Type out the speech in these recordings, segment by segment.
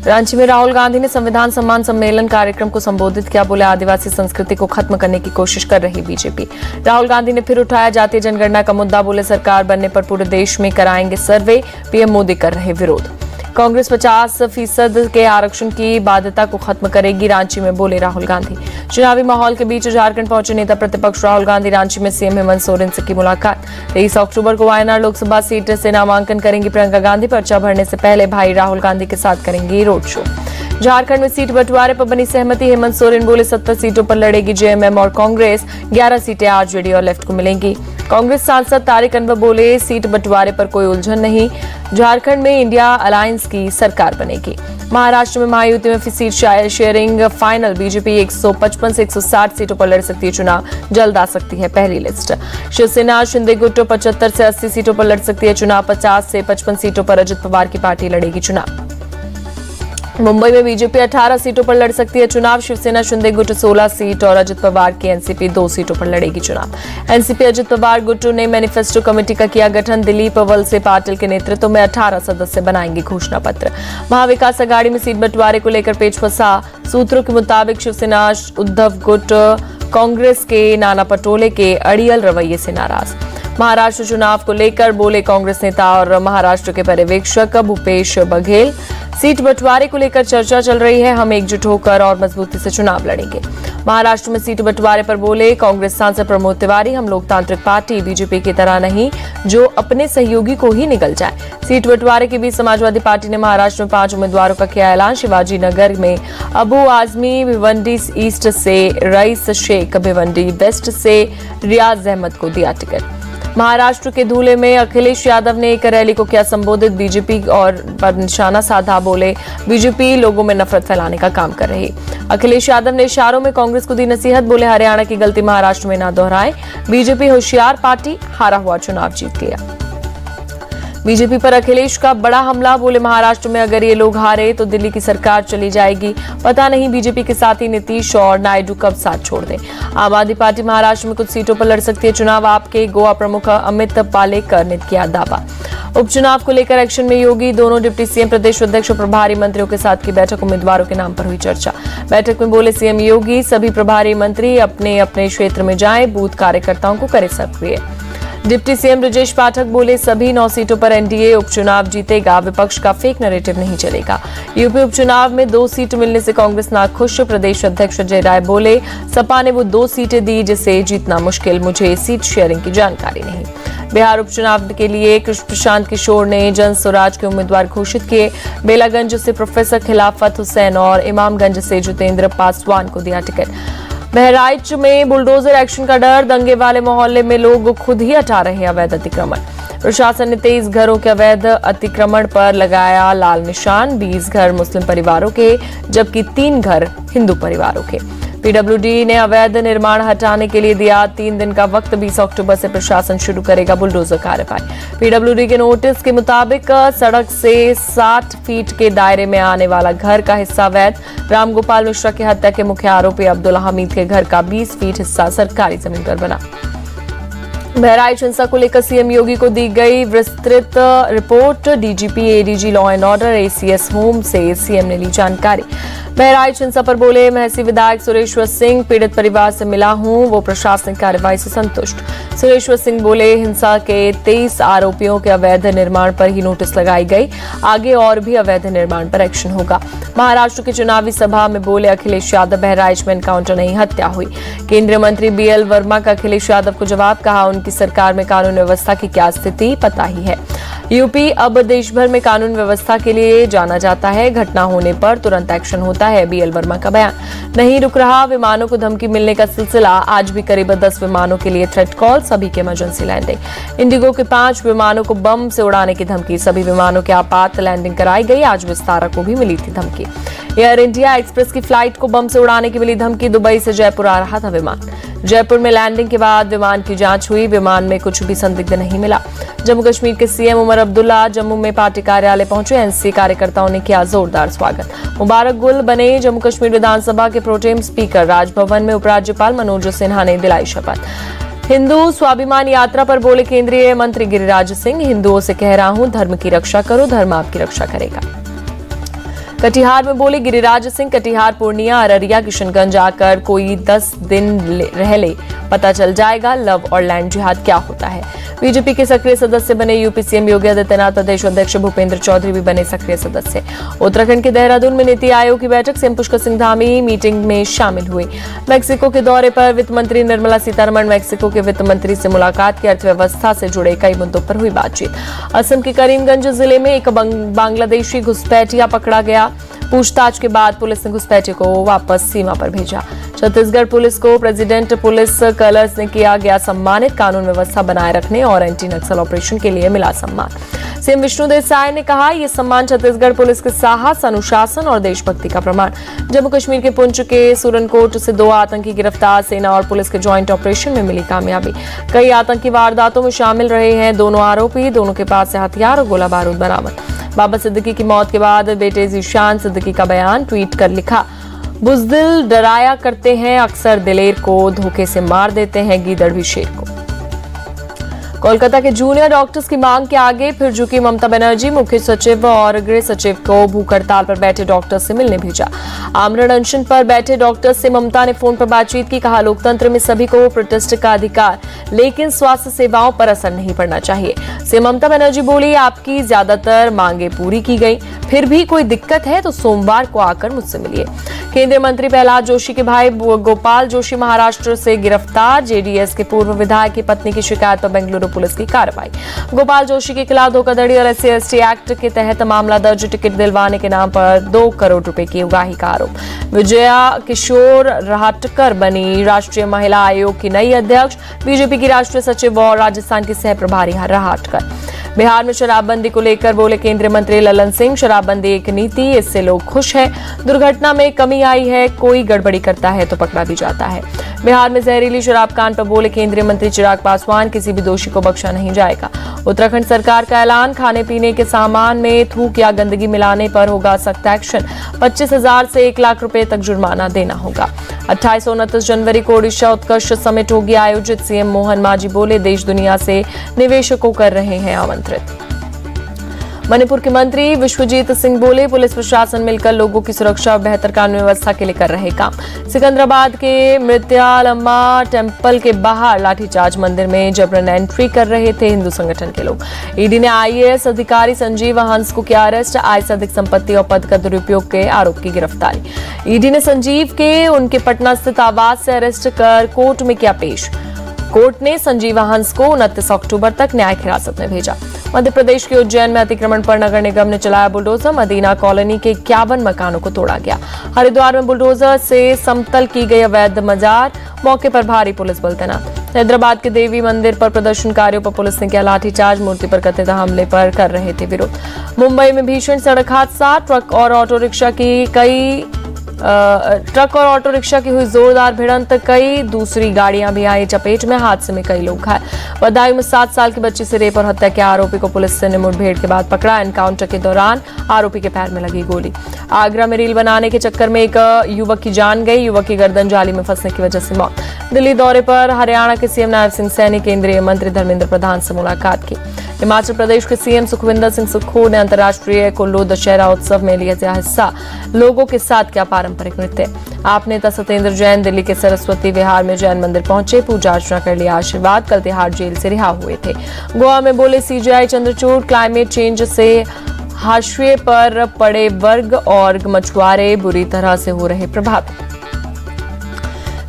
रांची में राहुल गांधी ने संविधान सम्मान सम्मेलन कार्यक्रम को संबोधित किया। बोले, आदिवासी संस्कृति को खत्म करने की कोशिश कर रही बीजेपी। राहुल गांधी ने फिर उठाया जातीय जनगणना का मुद्दा। बोले, सरकार बनने पर पूरे देश में कराएंगे सर्वे, पीएम मोदी कर रहे विरोध। कांग्रेस 50% के आरक्षण की बाध्यता को खत्म करेगी, रांची में बोले राहुल गांधी। चुनावी माहौल के बीच झारखंड पहुंचे नेता प्रतिपक्ष राहुल गांधी। रांची में सीएम हेमंत सोरेन से की मुलाकात। 23 अक्टूबर को वायनाड लोकसभा सीट से नामांकन करेंगी प्रियंका गांधी। पर्चा भरने से पहले भाई राहुल गांधी के साथ करेंगी रोड शो। झारखंड में सीट बंटवारे पर बनी सहमति। हेमंत सोरेन बोले, 70 सीटों पर लड़ेगी जेएमएम और कांग्रेस। 11 सीटें आरजेडी और लेफ्ट को मिलेंगी। कांग्रेस सांसद तारिक अनवर बोले, सीट बंटवारे पर कोई उलझन नहीं, झारखंड में इंडिया अलायंस की सरकार बनेगी। महाराष्ट्र में महायुति में सीट शेयरिंग फाइनल। बीजेपी 155 से 160 सीटों पर लड़ सकती है चुनाव, जल्द आ सकती है पहली लिस्ट। शिवसेना शिंदे गुट 75 से 80 सीटों पर लड़ सकती है चुनाव। 50 से 55 सीटों पर अजित पवार की पार्टी लड़ेगी चुनाव। मुंबई में बीजेपी 18 सीटों पर लड़ सकती है चुनाव। शिवसेना शिंदे गुट 16 सीट और अजित पवार की एनसीपी 2 सीटों पर लड़ेगी चुनाव। एनसीपी अजित पवार गुट ने मैनिफेस्टो कमेटी का किया गठन। दिलीप वलसे पाटिल के नेतृत्व में 18 सदस्य बनाएंगे घोषणा पत्र। महाविकास अघाड़ी में सीट बंटवारे को लेकर पेच फंसा। सूत्रों के मुताबिक शिवसेना उद्धव गुट कांग्रेस के नाना पटोले के अड़ियल रवैये से नाराज। महाराष्ट्र चुनाव को लेकर बोले कांग्रेस नेता और महाराष्ट्र के पर्यवेक्षक भूपेश बघेल, सीट बंटवारे को लेकर चर्चा चल रही है, हम एकजुट होकर और मजबूती से चुनाव लड़ेंगे। महाराष्ट्र में सीट बंटवारे पर बोले कांग्रेस सांसद प्रमोद तिवारी, हम लोकतांत्रिक पार्टी बीजेपी की तरह नहीं जो अपने सहयोगी को ही निगल जाए। सीट बंटवारे के बीच समाजवादी पार्टी ने महाराष्ट्र में 5 उम्मीदवारों का किया ऐलान। शिवाजी नगर में अबू आजमी, भिवंडी ईस्ट से रईस शेख, भिवंडी वेस्ट से रियाज अहमद को दिया टिकट। महाराष्ट्र के धूले में अखिलेश यादव ने एक रैली को किया संबोधित। बीजेपी और पर निशाना साधा। बोले, बीजेपी लोगों में नफरत फैलाने का काम कर रही। अखिलेश यादव ने इशारों में कांग्रेस को दी नसीहत। बोले, हरियाणा की गलती महाराष्ट्र में न दोहराएं, बीजेपी होशियार पार्टी, हारा हुआ चुनाव जीत लिया। बीजेपी पर अखिलेश का बड़ा हमला। बोले, महाराष्ट्र में अगर ये लोग हारे तो दिल्ली की सरकार चली जाएगी, पता नहीं बीजेपी के साथ ही नीतीश और नायडू कब साथ छोड़ दें। आम आदमी पार्टी महाराष्ट्र में कुछ सीटों पर लड़ सकती है चुनाव। आपके गोवा प्रमुख अमित पालेकर ने किया दावा। उपचुनाव को लेकर एक्शन में योगी। दोनों डिप्टी सीएम, प्रदेश अध्यक्ष और प्रभारी मंत्रियों के साथ की बैठक। उम्मीदवारों के नाम पर हुई चर्चा। बैठक में बोले सीएम योगी, सभी प्रभारी मंत्री अपने अपने क्षेत्र में जाएं, बूथ कार्यकर्ताओं को करें सक्रिय। डिप्टी सीएम ब्रजेश पाठक बोले, सभी 9 सीटों पर एनडीए उपचुनाव जीतेगा, विपक्ष का फेक नैरेटिव नहीं चलेगा। यूपी उपचुनाव में 2 सीट मिलने से कांग्रेस नाखुश। प्रदेश अध्यक्ष अजय राय बोले, सपा ने वो 2 सीटें दी जिसे जीतना मुश्किल, मुझे सीट शेयरिंग की जानकारी नहीं। बिहार उपचुनाव के लिए कृष्ण प्रशांत किशोर ने जन स्वराज के उम्मीदवार घोषित किए। बेलागंज से प्रोफेसर खिलाफत हुसैन और इमामगंज से जितेंद्र पासवान को दिया टिकट। बहराइच में बुलडोजर एक्शन का डर। दंगे वाले मोहल्ले में लोग खुद ही हटा रहे हैं अवैध अतिक्रमण। प्रशासन ने 23 घरों के अवैध अतिक्रमण पर लगाया लाल निशान। 20 घर मुस्लिम परिवारों के जबकि 3 घर हिंदू परिवारों के। पीडब्ल्यूडी ने अवैध निर्माण हटाने के लिए दिया 3 दिन का वक्त। 20 अक्टूबर से प्रशासन शुरू करेगा बुलडोजर कार्यवाही। पीडब्ल्यूडी के नोटिस के मुताबिक सड़क से 60 फीट के दायरे में आने वाला घर का हिस्सा अवैध। रामगोपाल मिश्रा की हत्या के मुख्य आरोपी अब्दुल हमीद के घर का 20 फीट हिस्सा सरकारी जमीन पर बना। बहराइच हिंसा को लेकर सीएम योगी को दी गई विस्तृत report. DGP, ADG law and order, ACS home से सीएम ने ली जानकारी। बहराइच हिंसा पर बोले महसी विधायक सुरेश्वर सिंह, पीड़ित परिवार से मिला हूं, वो प्रशासनिक कार्रवाई से संतुष्ट। सुरेश्वर सिंह बोले, हिंसा के 23 आरोपियों के अवैध निर्माण पर ही नोटिस लगाई गई, आगे और भी अवैध निर्माण पर एक्शन होगा। महाराष्ट्र की चुनावी सभा में बोले अखिलेश यादव, बहराइच में एनकाउंटर नहीं हत्या हुई। केंद्रीय मंत्री बीएल वर्मा का अखिलेश यादव को जवाब। कहा, उनकी सरकार में कानून व्यवस्था की क्या स्थिति पता ही है। यूपी अब देश भर में कानून व्यवस्था के लिए जाना जाता है, घटना होने पर तुरंत एक्शन होता है, बीएल वर्मा का बयान। नहीं रुक रहा विमानों को धमकी मिलने का सिलसिला। आज भी करीब 10 विमानों के लिए थ्रेट कॉल, सभी की इमरजेंसी लैंडिंग। इंडिगो के 5 विमानों को बम से उड़ाने की धमकी, सभी विमानों की आपात लैंडिंग कराई गई। आज विस्तारा को भी मिली थी धमकी। एयर इंडिया एक्सप्रेस की फ्लाइट को बम से उड़ाने की मिली धमकी। दुबई से जयपुर आ रहा था विमान। जयपुर में लैंडिंग के बाद विमान की जांच हुई, विमान में कुछ भी संदिग्ध नहीं मिला। जम्मू कश्मीर के सीएम उमर अब्दुल्ला जम्मू में पार्टी कार्यालय पहुंचे। एनसीपी कार्यकर्ताओं ने किया जोरदार स्वागत। मुबारक गुल बने जम्मू कश्मीर विधानसभा के प्रोटेम स्पीकर। राजभवन में उपराज्यपाल मनोज सिन्हा ने दिलाई शपथ। हिंदू स्वाभिमान यात्रा पर बोले केंद्रीय मंत्री गिरिराज सिंह, हिंदुओं से कह रहा हूं धर्म की रक्षा करो, धर्म आपकी रक्षा करेगा। कटिहार में बोले गिरिराज सिंह, कटिहार, पूर्णिया, अररिया, किशनगंज आकर कोई 10 दिन रह ले, पता चल जाएगा लव और लैंड जिहाद क्या होता है। बीजेपी के सक्रिय सदस्य बने यूपी सीएम योगी आदित्यनाथ, प्रदेश अध्यक्ष भूपेंद्र चौधरी भी बने सक्रिय सदस्य। उत्तराखंड के देहरादून में नीति आयोग की बैठक, सीएम पुष्कर सिंह धामी मीटिंग में शामिल हुए। मैक्सिको के दौरे पर वित्त मंत्री निर्मला सीतारमण मैक्सिको के वित्त मंत्री से मुलाकात की, अर्थव्यवस्था से जुड़े कई मुद्दों पर हुई बातचीत। असम के करीमगंज जिले में एक बांग्लादेशी घुसपैठिया पकड़ा गया, पूछताछ के बाद पुलिस ने घुसपैठिए को वापस सीमा पर भेजा। छत्तीसगढ़ पुलिस को प्रेसिडेंट पुलिस कलर्स ने किया गया सम्मानित, कानून व्यवस्था बनाए रखने और एंटी नक्सल ऑपरेशन के लिए मिला सम्मान। सीएम विष्णुदेव साय ने कहा, यह सम्मान छत्तीसगढ़ पुलिस के साहस, अनुशासन और देशभक्ति का प्रमाण। जम्मू कश्मीर के पुंछ के सुरनकोट से 2 आतंकी गिरफ्तार, सेना और पुलिस के ज्वाइंट ऑपरेशन में मिली कामयाबी। कई आतंकी वारदातों में शामिल रहे हैं दोनों आरोपी, दोनों के पास से हथियार और गोला बारूद बरामद। बाबा सिद्दीकी की मौत के बाद बेटे जीशान सिद्दीकी का बयान ट्वीट कर लिखा, बुज़दिल डराया करते हैं अक्सर दिलेर को, धोखे से मार देते हैं गीदड़ भी शेर को। कोलकाता के जूनियर डॉक्टर्स की मांग के आगे फिर झुकी ममता बनर्जी, मुख्य सचिव और गृह सचिव को भूख हड़ताल पर बैठे डॉक्टर्स से मिलने भेजा। आमरण अनशन पर बैठे डॉक्टर्स से ममता ने फोन पर बातचीत की, कहा लोकतंत्र में सभी को प्रोटेस्ट का अधिकार, लेकिन स्वास्थ्य सेवाओं पर असर नहीं पड़ना चाहिए। सीएम ममता बनर्जी बोली, आपकी ज्यादातर मांगे पूरी की गई, फिर भी कोई दिक्कत है तो सोमवार को आकर मुझसे मिलिए। केंद्रीय मंत्री प्रहलाद जोशी के भाई गोपाल जोशी महाराष्ट्र से गिरफ्तार, जेडीएस के पूर्व विधायक की पत्नी की शिकायत पर बेंगलुरु पुलिस की कार्रवाई। गोपाल जोशी के खिलाफ धोखाधड़ी और SC/ST एक्ट के तहत मामला दर्ज, टिकट दिलवाने के नाम पर 2 करोड़ रुपए की उगाही का आरोप। विजया किशोर राहटकर बनी राष्ट्रीय महिला आयोग की नई अध्यक्ष, बीजेपी की राष्ट्रीय सचिव और राजस्थान की सह प्रभारी राहटकर। बिहार में शराबबंदी को लेकर बोले केंद्रीय मंत्री ललन सिंह, शराबबंदी एक नीति, इससे लोग खुश हैं। दुर्घटना में कमी आई है, कोई गड़बड़ी करता है तो पकड़ा भी जाता है। बिहार में जहरीली शराब कांड पर बोले केंद्रीय मंत्री चिराग पासवान, किसी भी दोषी को बख्शा नहीं जाएगा। उत्तराखंड सरकार का ऐलान, खाने पीने के सामान में थूक या गंदगी मिलाने पर होगा सख्त एक्शन, 25,000 से 1 लाख रुपए तक जुर्माना देना होगा। 28 और 29 जनवरी को ओडिशा उत्कर्ष समिट होगी आयोजित, सीएम मोहन मांझी बोले देश दुनिया से निवेशकों कर रहे हैं आमंत्रित। मणिपुर के मंत्री विश्वजीत सिंह बोले पुलिस प्रशासन मिलकर लोगों की सुरक्षा और बेहतर कानून व्यवस्था के लिए कर रहे काम। सिकंदराबाद के मृत्यालम्मा टेम्पल के बाहर लाठीचार्ज, मंदिर में जबरन एंट्री कर रहे थे हिंदू संगठन के लोग। ईडी ने IAS अधिकारी संजीव हंस को किया अरेस्ट, आय से अधिक संपत्ति और पद का दुरुपयोग के आरोप की गिरफ्तारी। ईडी ने संजीव के उनके पटना स्थित आवास से अरेस्ट कर कोर्ट में किया पेश। कोर्ट ने संजीव हंस को 29 अक्टूबर तक न्यायिक हिरासत में भेजा। मध्य प्रदेश के उज्जैन में अतिक्रमण पर नगर निगम ने चलाया बुलडोजर, मदीना कॉलोनी के 51 मकानों को तोड़ा गया। हरिद्वार में बुलडोजर से समतल की गई अवैध मजार, मौके पर भारी पुलिस बल तैनात। हैदराबाद के देवी मंदिर पर प्रदर्शनकारियों पर पुलिस ने किया लाठीचार्ज, मूर्ति पर कथित हमले पर कर रहे थे विरोध। मुंबई में भीषण सड़क हादसा, ट्रक और ऑटो रिक्शा की हुई जोरदार भिड़ंत, कई दूसरी गाड़ियां भी आई चपेट में, हादसे में कई लोग घायल। बदायूं में 7 साल की बच्ची से रेप और हत्या के आरोपी को पुलिस ने मुठभेड़ के बाद पकड़ा, एनकाउंटर के दौरान आरोपी के पैर में लगी गोली। आगरा में रील बनाने के चक्कर में एक युवक की जान गई, युवक की गर्दन जाली में फंसने की वजह से मौत। दिल्ली दौरे पर हरियाणा के सीएम नायब सिंह सैनी, केंद्रीय मंत्री धर्मेंद्र प्रधान से मुलाकात की। हिमाचल प्रदेश के सीएम सुखविंदर सिंह सुक्खू ने अंतर्राष्ट्रीय कुल्लू दशहरा उत्सव में लिया हिस्सा, लोगों के साथ किया पारंपरिक नृत्य। आप नेता सत्येंद्र जैन दिल्ली के सरस्वती विहार में जैन मंदिर पहुंचे, पूजा अर्चना कर लिया आशीर्वाद, कल तिहाड़ जेल से रिहा हुए थे। गोवा में बोले CJI चंद्रचूड़, क्लाइमेट चेंज से हाशिए पर पड़े वर्ग और मछुआरे बुरी तरह से हो रहे प्रभावित।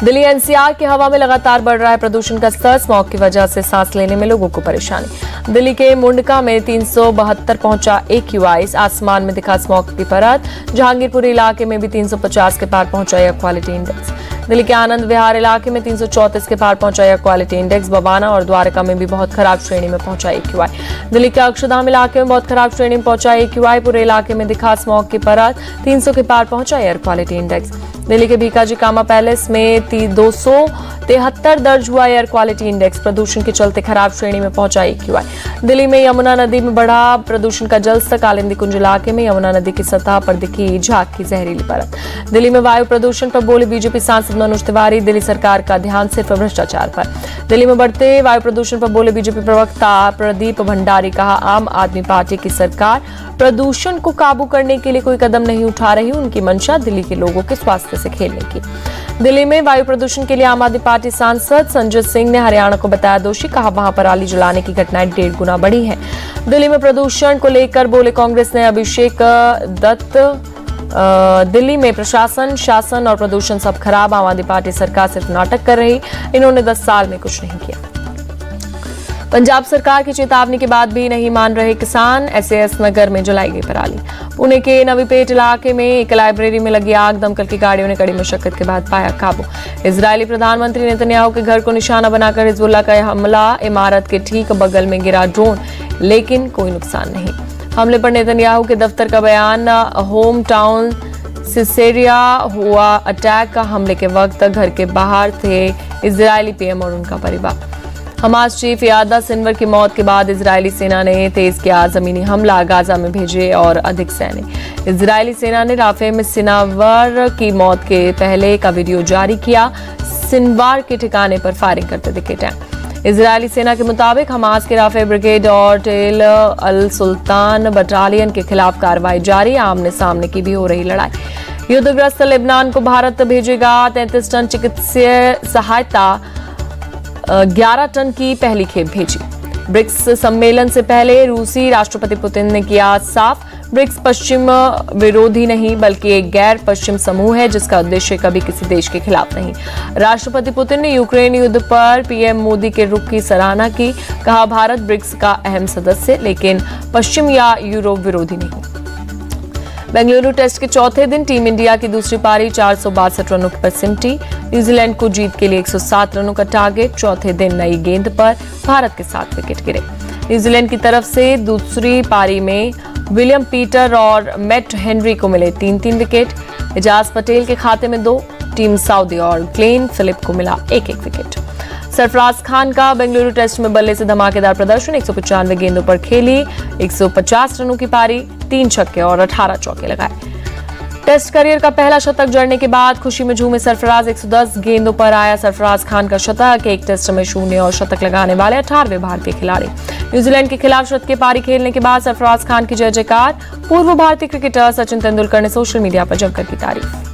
दिल्ली NCR की हवा में लगातार बढ़ रहा है प्रदूषण का स्तर, स्मॉग की वजह से सांस लेने में लोगों को परेशानी। दिल्ली के मुंडका में 372 पहुंचा AQI, आसमान में दिखा स्मॉग की परत। जहांगीरपुर इलाके में भी 350 के पार पहुंचा एयर क्वालिटी इंडेक्स। दिल्ली के आनंद विहार इलाके में 334 के पार पहुंचा एयर क्वालिटी इंडेक्स। बवाना और द्वारका में भी बहुत खराब श्रेणी में पहुंचा AQI। दिल्ली के अक्षरधाम इलाके में बहुत खराब श्रेणी में पहुंचा AQI। पूरे इलाके में दिखा स्मॉग की परत, 300 के पार पहुंचा एयर क्वालिटी इंडेक्स। दिल्ली के भीकाजी कामा पैलेस में 273 दर्ज हुआ एयर क्वालिटी इंडेक्स। प्रदूषण के चलते खराब श्रेणी में पहुंचा AQI। दिल्ली में यमुना नदी में बढ़ा प्रदूषण का जलस्तर। कालिंदी कुंज इलाके में यमुना नदी की सतह पर दिखी झाग की जहरीली परत। दिल्ली में वायु प्रदूषण पर बोले बीजेपी सांसद मनोज तिवारी। दिल्ली सरकार का ध्यान सिर्फ भ्रष्टाचार पर। दिल्ली में बढ़ते वायु प्रदूषण पर बोले बीजेपी प्रवक्ता प्रदीप भंडारी। कहा, आम आदमी पार्टी की सरकार प्रदूषण को काबू करने के लिए कोई कदम नहीं उठा रही। उनकी मंशा दिल्ली के लोगों के स्वास्थ्य से खेलने की। दिल्ली में वायु प्रदूषण के लिए आम आदमी पार्टी सांसद संजय सिंह ने हरियाणा को बताया दोषी। कहा, वहां पराली जलाने की घटनाएं 1.5 गुना बढ़ी हैं। दिल्ली में प्रदूषण को लेकर बोले कांग्रेस ने अभिषेक दत्त। दिल्ली में प्रशासन, शासन और प्रदूषण सब खराब। आम आदमी पार्टी सरकार सिर्फ नाटक कर रही। इन्होंने 10 साल में कुछ नहीं किया। पंजाब सरकार की चेतावनी के बाद भी नहीं मान रहे किसान। SAS नगर में जलाई गई पराली। पुणे के नवीपेट इलाके में एक लाइब्रेरी में लगी आग। दमकल की गाड़ियों ने कड़ी मशक्कत के बाद पाया काबू। इजरायली प्रधानमंत्री नेतन्याहू के घर को निशाना बनाकर हिजबुल्लाह का हमला। इमारत के ठीक बगल में गिरा ड्रोन, लेकिन कोई नुकसान नहीं। हमले पर नेतन्याहू के दफ्तर का बयान। होम टाउन सिसेरिया हुआ अटैक। हमले के वक्त घर के बाहर थे इजरायली PM और उनका परिवार। हमास चीफ यादा सिनवर की मौत के बाद इजरायली सेना ने तेज किया जमीनी हमला। गाजा में भेजे और अधिक सैनिक। इजरायली सेना ने राफे में सिनवर की मौत के पहले का वीडियो जारी किया। सिनवार के ठिकाने पर फायरिंग करते दिखे टैंक। इजरायली सेना के मुताबिक हमास के राफे ब्रिगेड और टेल अल सुल्तान बटालियन के खिलाफ कार्रवाई जारी। आमने सामने की भी हो रही लड़ाई। युद्धग्रस्त लेबनान को भारत भेजेगा 33 टन चिकित्सीय सहायता। 11 टन की पहली खेप भेजी। ब्रिक्स सम्मेलन से पहले रूसी राष्ट्रपति पुतिन ने किया साफ, ब्रिक्स पश्चिम विरोधी नहीं बल्कि एक गैर पश्चिम समूह है जिसका उद्देश्य कभी किसी देश के खिलाफ नहीं। राष्ट्रपति पुतिन ने यूक्रेन युद्ध पर PM मोदी के रुख की सराहना की। कहा, भारत ब्रिक्स का अहम सदस्य लेकिन पश्चिम या यूरोप विरोधी नहीं। बेंगलुरु टेस्ट के चौथे दिन टीम इंडिया की दूसरी पारी 462 रनों पर सिमटी। न्यूजीलैंड को जीत के लिए 107 रनों का टारगेट। चौथे दिन नई गेंद पर भारत के 7 विकेट गिरे। न्यूजीलैंड की तरफ से दूसरी पारी में विलियम पीटर और मैट हेनरी को मिले 3-3 विकेट। एजाज पटेल के खाते में 2। टीम साउदी और ग्लेन फिलिप को मिला 1-1 विकेट। सरफराज खान का बेंगलुरु टेस्ट में बल्ले से धमाकेदार प्रदर्शन। 195 गेंदों पर खेली 150 रनों की पारी, 3 छक्के और 18 चौके लगाए। टेस्ट करियर का पहला शतक जड़ने के बाद खुशी में झूमे सरफराज। 110 गेंदों पर आया सरफराज खान का शतक। एक टेस्ट में 0 और शतक लगाने वाले 18वें भारतीय खिलाड़ी। न्यूजीलैंड के खिलाफ शतकीय पारी खेलने के बाद सरफराज खान की जय जयकार। पूर्व भारतीय क्रिकेटर सचिन तेंदुलकर ने सोशल मीडिया पर जमकर की तारीफ।